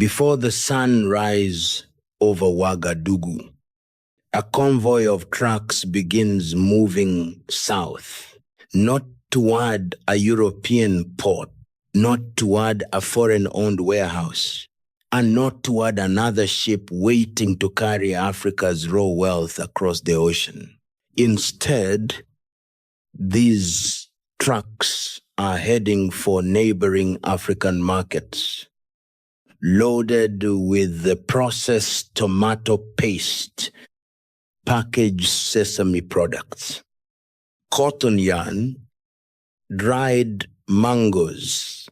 Before the sun rise over Ouagadougou, a convoy of trucks begins moving south, not toward a European port, not toward a foreign-owned warehouse, and not toward another ship waiting to carry Africa's raw wealth across the ocean. Instead, these trucks are heading for neighboring African markets, loaded with the processed tomato paste, packaged sesame products, cotton yarn, dried mangoes,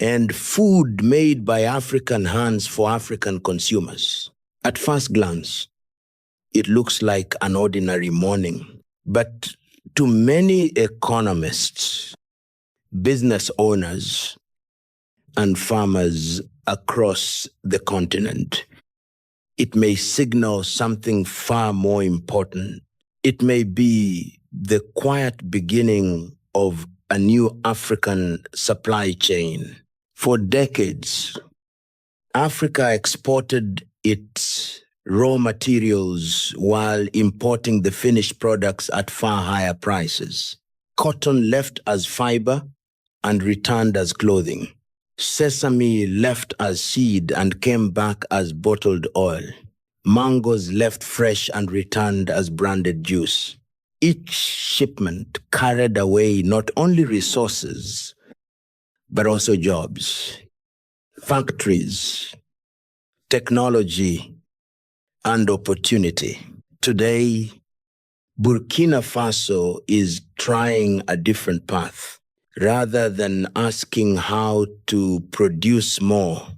and food made by African hands for African consumers. At first glance, it looks like an ordinary morning, but to many economists, business owners, and farmers across the continent, it may signal something far more important. It may be the quiet beginning of a new African supply chain. For decades, Africa exported its raw materials while importing the finished products at far higher prices. Cotton left as fiber and returned as clothing. Sesame left as seed and came back as bottled oil. Mangoes left fresh and returned as branded juice. Each shipment carried away not only resources, but also jobs, factories, technology, and opportunity. Today, Burkina Faso is trying a different path. Rather than asking how to produce more,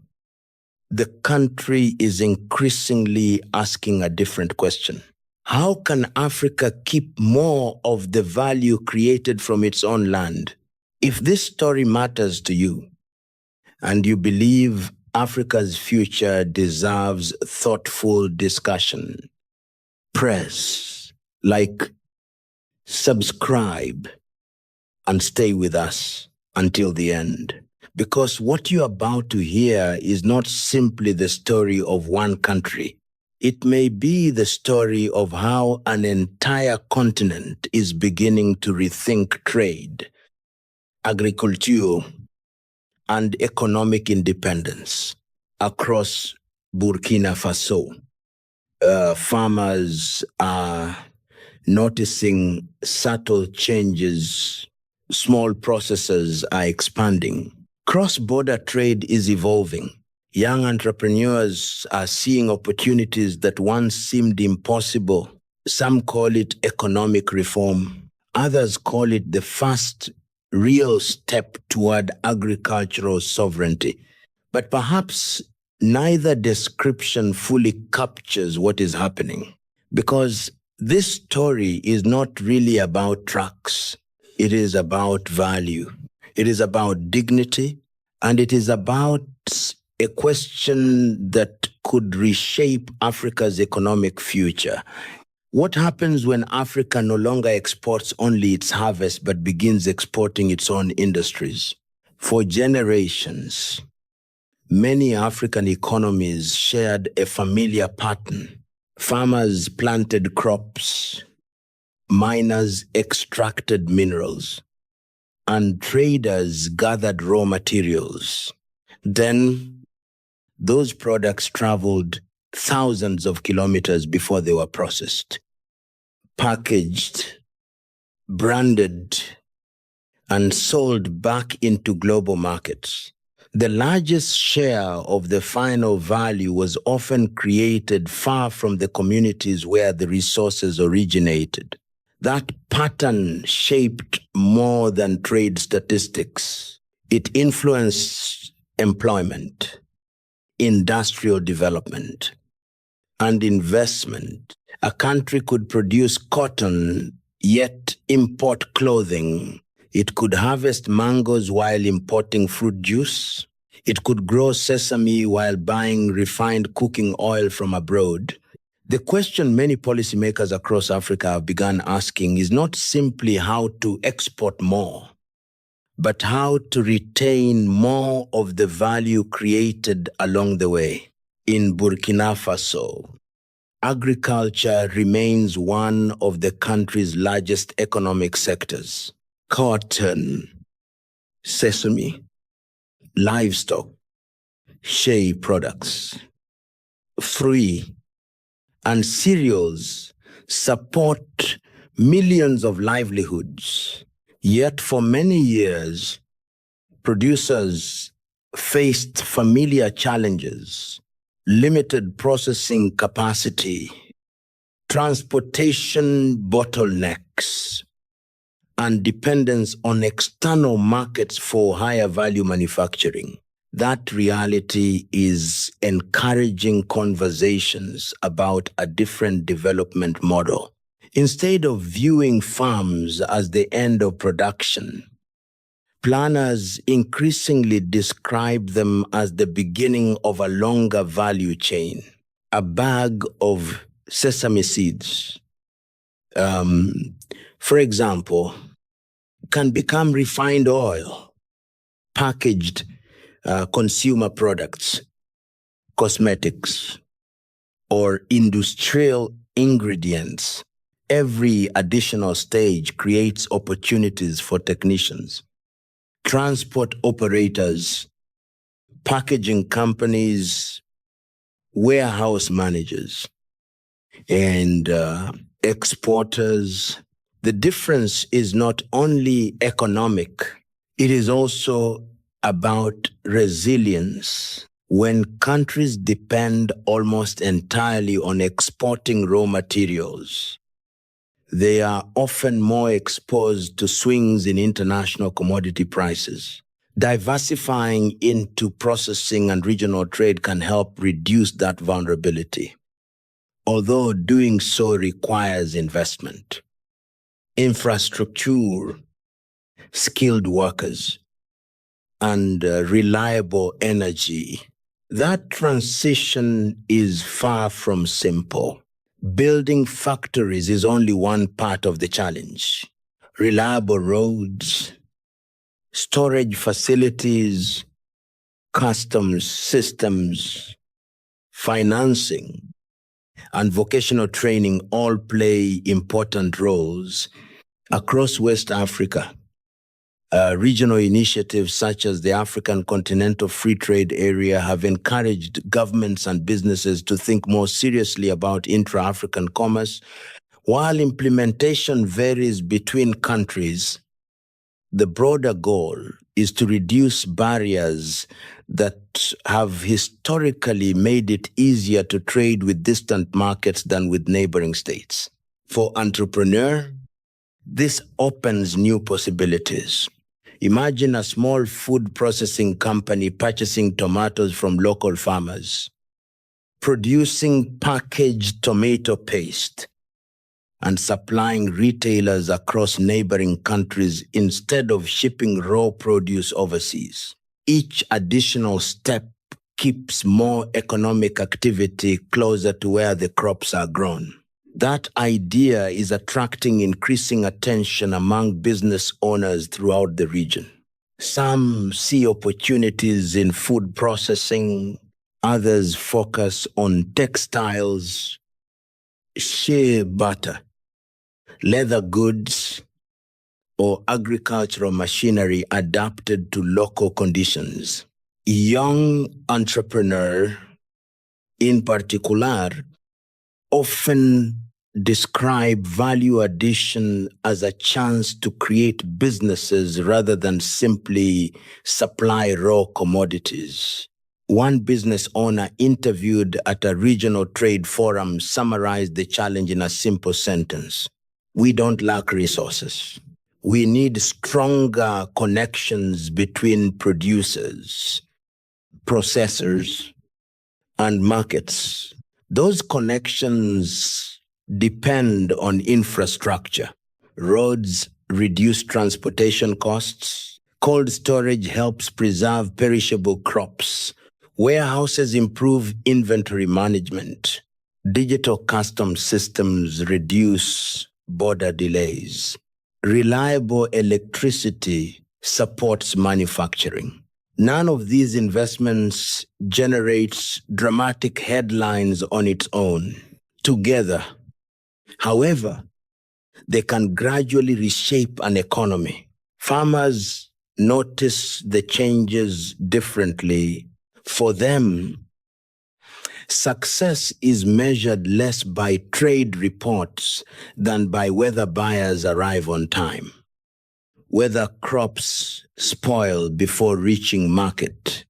the country is increasingly asking a different question. How can Africa keep more of the value created from its own land? If this story matters to you, and you believe Africa's future deserves thoughtful discussion, press like, subscribe, and stay with us until the end. Because what you're about to hear is not simply the story of one country. It may be the story of how an entire continent is beginning to rethink trade, agriculture, and economic independence across Burkina Faso. Farmers are noticing subtle changes. Small processors are expanding. Cross-border trade is evolving. Young entrepreneurs are seeing opportunities that once seemed impossible. Some call it economic reform. Others call it the first real step toward agricultural sovereignty. But perhaps neither description fully captures what is happening, because this story is not really about trucks. It is about value. It is about dignity, and it is about a question that could reshape Africa's economic future. What happens when Africa no longer exports only its harvest but begins exporting its own industries? For generations, many African economies shared a familiar pattern. Farmers planted crops, miners extracted minerals, and traders gathered raw materials. Then those products traveled thousands of kilometers before they were processed, packaged, branded, and sold back into global markets. The largest share of the final value was often created far from the communities where the resources originated. That pattern shaped more than trade statistics. It influenced employment, industrial development, and investment. A country could produce cotton, yet import clothing. It could harvest mangoes while importing fruit juice. It could grow sesame while buying refined cooking oil from abroad. The question many policymakers across Africa have begun asking is not simply how to export more, but how to retain more of the value created along the way. In Burkina Faso, agriculture remains one of the country's largest economic sectors. Cotton, sesame, livestock, shea products, fruit, and cereals support millions of livelihoods. Yet for many years, producers faced familiar challenges: limited processing capacity, transportation bottlenecks, and dependence on external markets for higher value manufacturing. That reality is encouraging conversations about a different development model. Instead of viewing farms as the end of production, planners increasingly describe them as the beginning of a longer value chain. A bag of sesame seeds, for example, can become refined oil, packaged consumer products, cosmetics, or industrial ingredients. Every additional stage creates opportunities for technicians, transport operators, packaging companies, warehouse managers, and exporters. The difference is not only economic, it is also about resilience. When countries depend almost entirely on exporting raw materials, they are often more exposed to swings in international commodity prices. Diversifying into processing and regional trade can help reduce that vulnerability, although doing so requires investment, infrastructure, skilled workers, and reliable energy. That transition is far from simple. Building factories is only one part of the challenge. Reliable roads, storage facilities, customs systems, financing, and vocational training all play important roles. Across West Africa, regional initiatives such as the African Continental Free Trade Area have encouraged governments and businesses to think more seriously about intra-African commerce. While implementation varies between countries, the broader goal is to reduce barriers that have historically made it easier to trade with distant markets than with neighboring states. For entrepreneurs, this opens new possibilities. Imagine a small food processing company purchasing tomatoes from local farmers, producing packaged tomato paste, and supplying retailers across neighboring countries instead of shipping raw produce overseas. Each additional step keeps more economic activity closer to where the crops are grown. That idea is attracting increasing attention among business owners throughout the region. Some see opportunities in food processing, others focus on textiles, shea butter, leather goods, or agricultural machinery adapted to local conditions. Young entrepreneurs, in particular, often describe value addition as a chance to create businesses rather than simply supply raw commodities. One business owner interviewed at a regional trade forum summarized the challenge in a simple sentence: "We don't lack resources. We need stronger connections between producers, processors, and markets. Those connections depend on infrastructure. Roads reduce transportation costs. Cold storage helps preserve perishable crops. Warehouses improve inventory management. Digital custom systems reduce border delays. Reliable electricity supports manufacturing. None of these investments generates dramatic headlines on its own. Together, however, they can gradually reshape an economy. Farmers notice the changes differently. For them, success is measured less by trade reports than by whether buyers arrive on time, whether crops spoil before reaching market,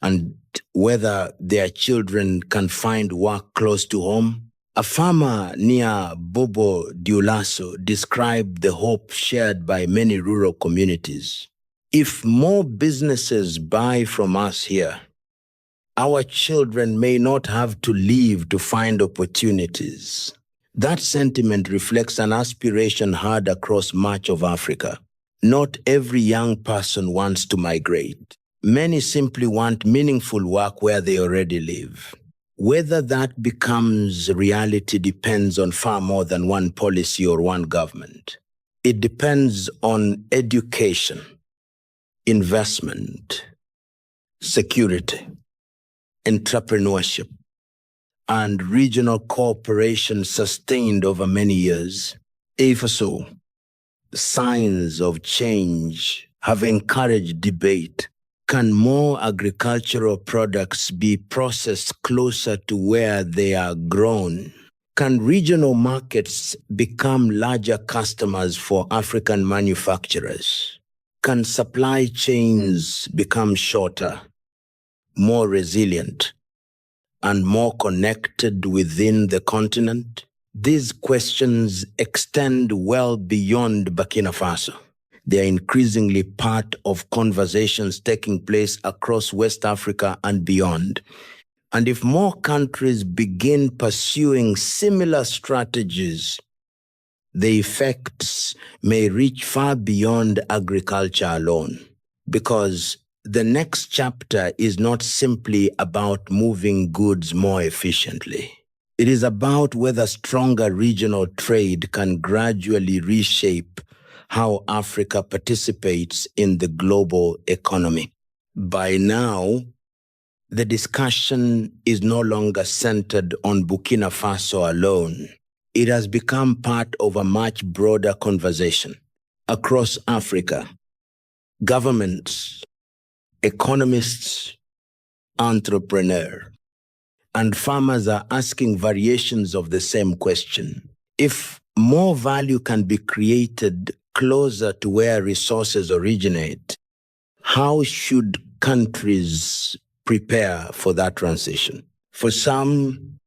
and whether their children can find work close to home. A farmer near Bobo Dioulasso described the hope shared by many rural communities. If more businesses buy from us here, our children may not have to leave to find opportunities. That sentiment reflects an aspiration heard across much of Africa. Not every young person wants to migrate. Many simply want meaningful work where they already live. Whether that becomes reality depends on far more than one policy or one government. It depends on education, investment, security, entrepreneurship, and regional cooperation sustained over many years. If so, signs of change have encouraged debate. Can more agricultural products be processed closer to where they are grown? Can regional markets become larger customers for African manufacturers? Can supply chains become shorter, more resilient, and more connected within the continent? These questions extend well beyond Burkina Faso. They are increasingly part of conversations taking place across West Africa and beyond. And if more countries begin pursuing similar strategies, the effects may reach far beyond agriculture alone, because the next chapter is not simply about moving goods more efficiently. It is about whether stronger regional trade can gradually reshape how Africa participates in the global economy. By now, the discussion is no longer centered on Burkina Faso alone. It has become part of a much broader conversation. Across Africa, governments, economists, entrepreneurs, and farmers are asking variations of the same question. If more value can be created closer to where resources originate, how should countries prepare for that transition? For some,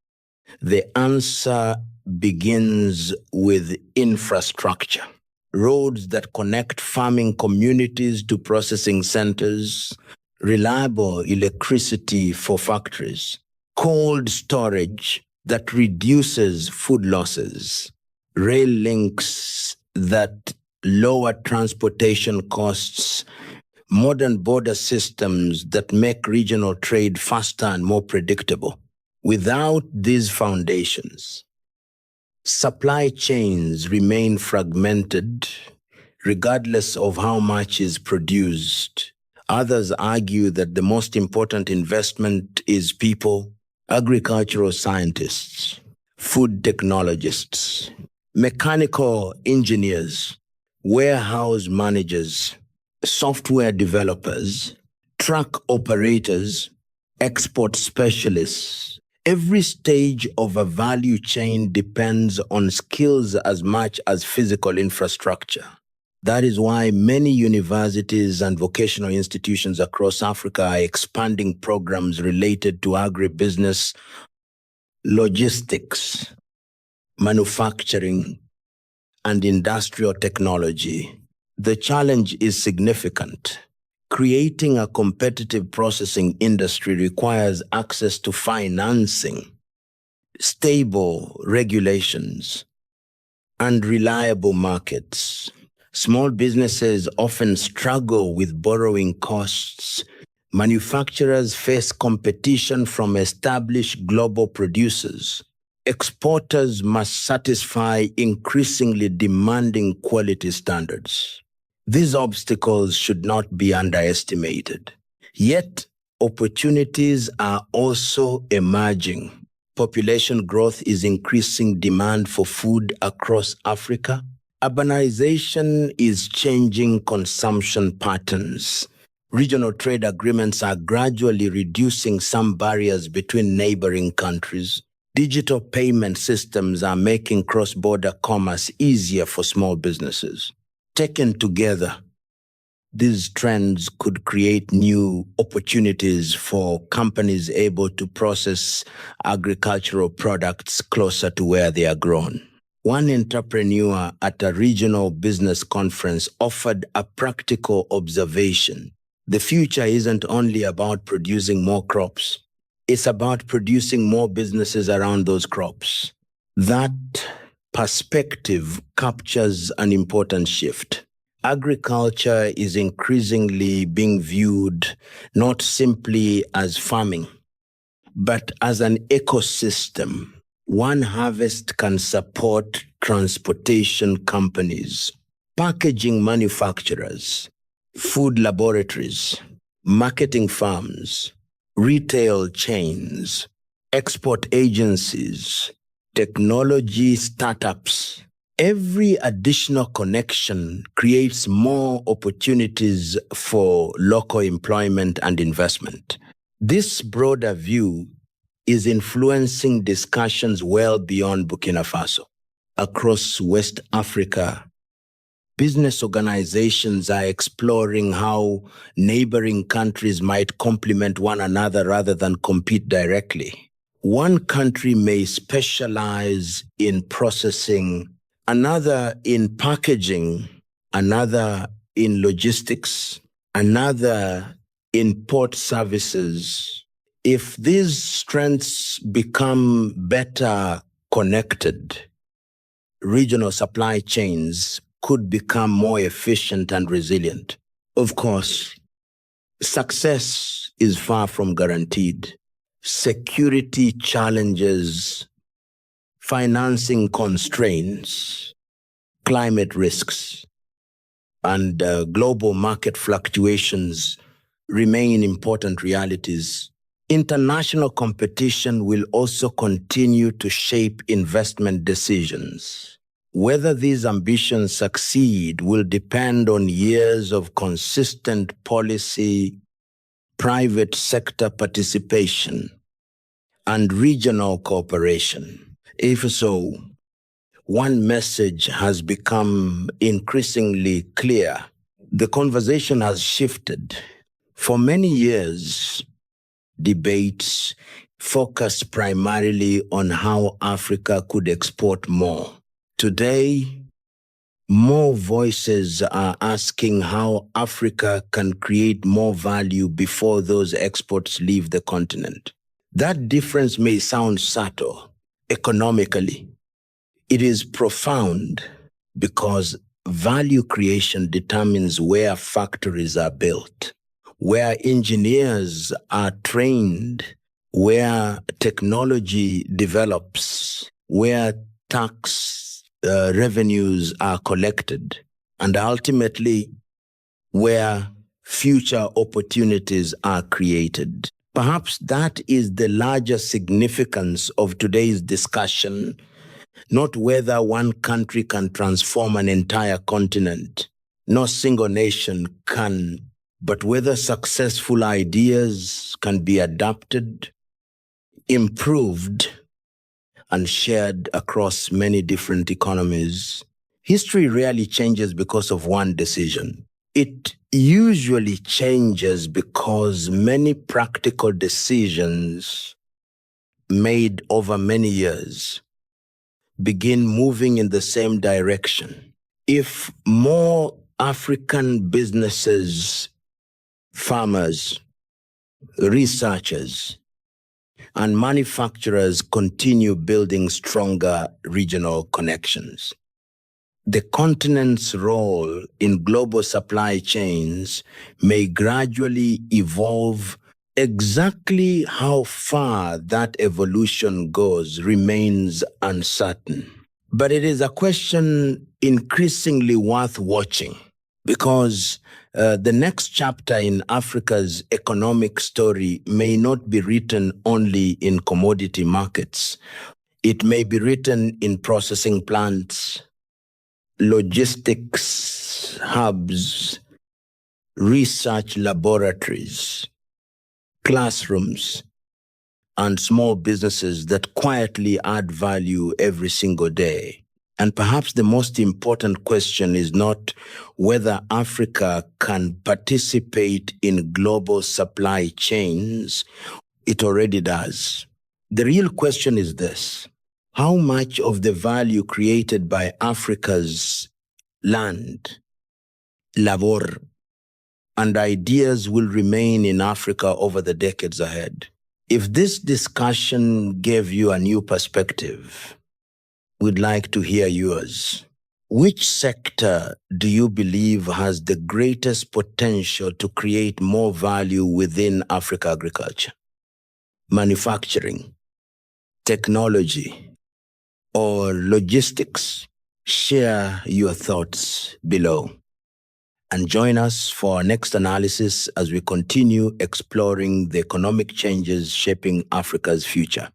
the answer begins with infrastructure. Roads that connect farming communities to processing centers, reliable electricity for factories, cold storage that reduces food losses, rail links that lower transportation costs, modern border systems that make regional trade faster and more predictable. Without these foundations, supply chains remain fragmented regardless of how much is produced. Others argue that the most important investment is people, agricultural scientists, food technologists, mechanical engineers, warehouse managers, software developers, truck operators, export specialists. Every stage of a value chain depends on skills as much as physical infrastructure. That is why many universities and vocational institutions across Africa are expanding programs related to agribusiness, logistics, manufacturing, and industrial technology. The challenge is significant. Creating a competitive processing industry requires access to financing, stable regulations, and reliable markets. Small businesses often struggle with borrowing costs. Manufacturers face competition from established global producers. Exporters must satisfy increasingly demanding quality standards. These obstacles should not be underestimated. Yet, opportunities are also emerging. Population growth is increasing demand for food across Africa. Urbanization is changing consumption patterns. Regional trade agreements are gradually reducing some barriers between neighboring countries. Digital payment systems are making cross-border commerce easier for small businesses. Taken together, these trends could create new opportunities for companies able to process agricultural products closer to where they are grown. One entrepreneur at a regional business conference offered a practical observation. The future isn't only about producing more crops. It's about producing more businesses around those crops. That perspective captures an important shift. Agriculture is increasingly being viewed not simply as farming, but as an ecosystem. One harvest can support transportation companies, packaging manufacturers, food laboratories, marketing firms, retail chains, export agencies, technology startups. Every additional connection creates more opportunities for local employment and investment. This broader view is influencing discussions well beyond Burkina Faso. Across West Africa, business organizations are exploring how neighboring countries might complement one another rather than compete directly. One country may specialize in processing, another in packaging, another in logistics, another in port services. If these strengths become better connected, regional supply chains could become more efficient and resilient. Of course, success is far from guaranteed. Security challenges, financing constraints, climate risks, and global market fluctuations remain important realities. International competition will also continue to shape investment decisions. Whether these ambitions succeed will depend on years of consistent policy, private sector participation, and regional cooperation. If so, one message has become increasingly clear. The conversation has shifted. For many years, debates focused primarily on how Africa could export more. Today, more voices are asking how Africa can create more value before those exports leave the continent. That difference may sound subtle economically. It is profound because value creation determines where factories are built, where engineers are trained, where technology develops, where tax revenues are collected, and ultimately where future opportunities are created. Perhaps that is the larger significance of today's discussion, not whether one country can transform an entire continent. No single nation can, but whether successful ideas can be adapted, improved, and shared across many different economies. History rarely changes because of one decision. It usually changes because many practical decisions made over many years begin moving in the same direction. If more African businesses, farmers, researchers, and manufacturers continue building stronger regional connections, the continent's role in global supply chains may gradually evolve. Exactly how far that evolution goes remains uncertain. But it is a question increasingly worth watching. Because the next chapter in Africa's economic story may not be written only in commodity markets. It may be written in processing plants, logistics hubs, research laboratories, classrooms, and small businesses that quietly add value every single day. And perhaps the most important question is not whether Africa can participate in global supply chains. It already does. The real question is this: how much of the value created by Africa's land, labor, and ideas will remain in Africa over the decades ahead? If this discussion gave you a new perspective, we'd like to hear yours. Which sector do you believe has the greatest potential to create more value within Africa agriculture? Manufacturing, technology, or logistics? Share your thoughts below. And join us for our next analysis as we continue exploring the economic changes shaping Africa's future.